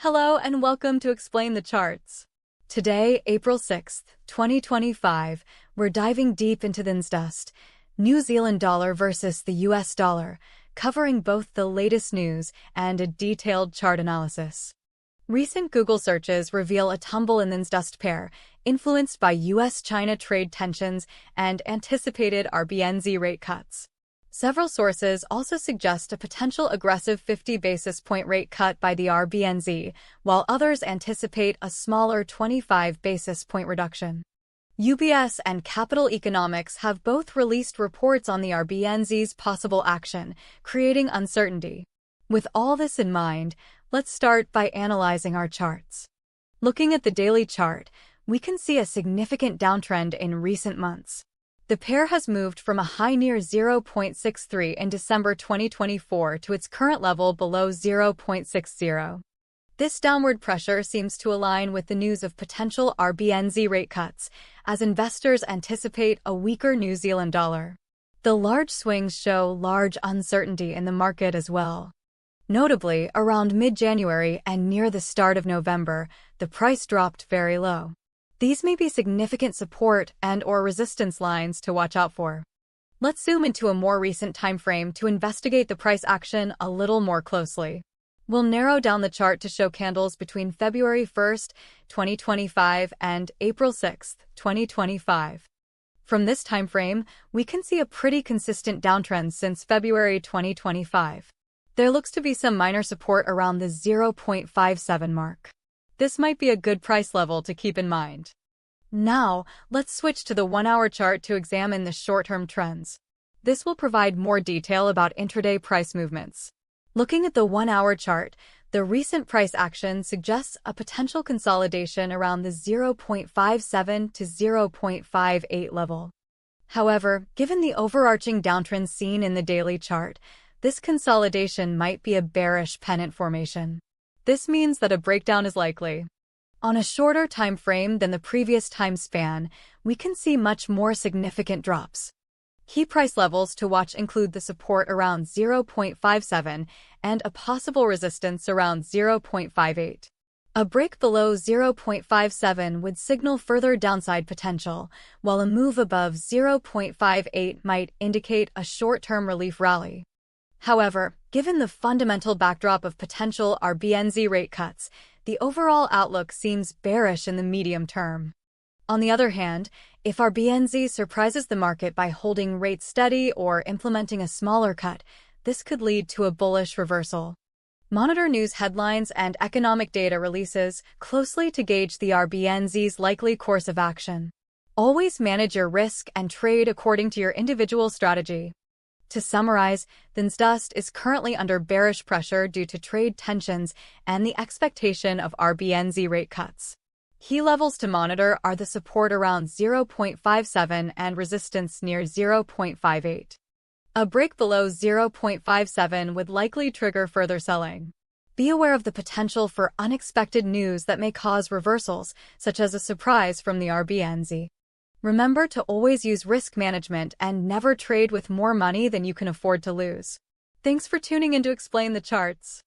Hello and welcome to Explain the Charts. Today, April 6th, 2025, we're diving deep into the NZDUSD, New Zealand dollar versus the US dollar, covering both the latest news and a detailed chart analysis. Recent Google searches reveal a tumble in the NZDUSD pair, influenced by US-China trade tensions and anticipated RBNZ rate cuts. Several sources also suggest a potential aggressive 50 basis point rate cut by the RBNZ, while others anticipate a smaller 25 basis point reduction. UBS and Capital Economics have both released reports on the RBNZ's possible action, creating uncertainty. With all this in mind, let's start by analyzing our charts. Looking at the daily chart, we can see a significant downtrend in recent months. The pair has moved from a high near 0.63 in December 2024 to its current level below 0.60. This downward pressure seems to align with the news of potential RBNZ rate cuts, as investors anticipate a weaker New Zealand dollar. The large swings show large uncertainty in the market as well. Notably, around mid-January and near the start of November, the price dropped very low. These may be significant support and/or resistance lines to watch out for. Let's zoom into a more recent time frame to investigate the price action a little more closely. We'll narrow down the chart to show candles between February 1st, 2025 and April 6th, 2025. From this time frame, we can see a pretty consistent downtrend since February 2025. There looks to be some minor support around the 0.57 mark. This might be a good price level to keep in mind. Now, let's switch to the 1-hour chart to examine the short-term trends. This will provide more detail about intraday price movements. Looking at the 1-hour chart, the recent price action suggests a potential consolidation around the 0.57 to 0.58 level. However, given the overarching downtrend seen in the daily chart, this consolidation might be a bearish pennant formation. This means that a breakdown is likely. On a shorter time frame than the previous time span, we can see much more significant drops. Key price levels to watch include the support around 0.57 and a possible resistance around 0.58. A break below 0.57 would signal further downside potential, while a move above 0.58 might indicate a short-term relief rally. However, given the fundamental backdrop of potential RBNZ rate cuts, the overall outlook seems bearish in the medium term. On the other hand, if RBNZ surprises the market by holding rates steady or implementing a smaller cut, this could lead to a bullish reversal. Monitor news headlines and economic data releases closely to gauge the RBNZ's likely course of action. Always manage your risk and trade according to your individual strategy. To summarize, the NZDUSD is currently under bearish pressure due to trade tensions and the expectation of RBNZ rate cuts. Key levels to monitor are the support around 0.57 and resistance near 0.58. A break below 0.57 would likely trigger further selling. Be aware of the potential for unexpected news that may cause reversals, such as a surprise from the RBNZ. Remember to always use risk management and never trade with more money than you can afford to lose. Thanks for tuning in to Explain the Charts.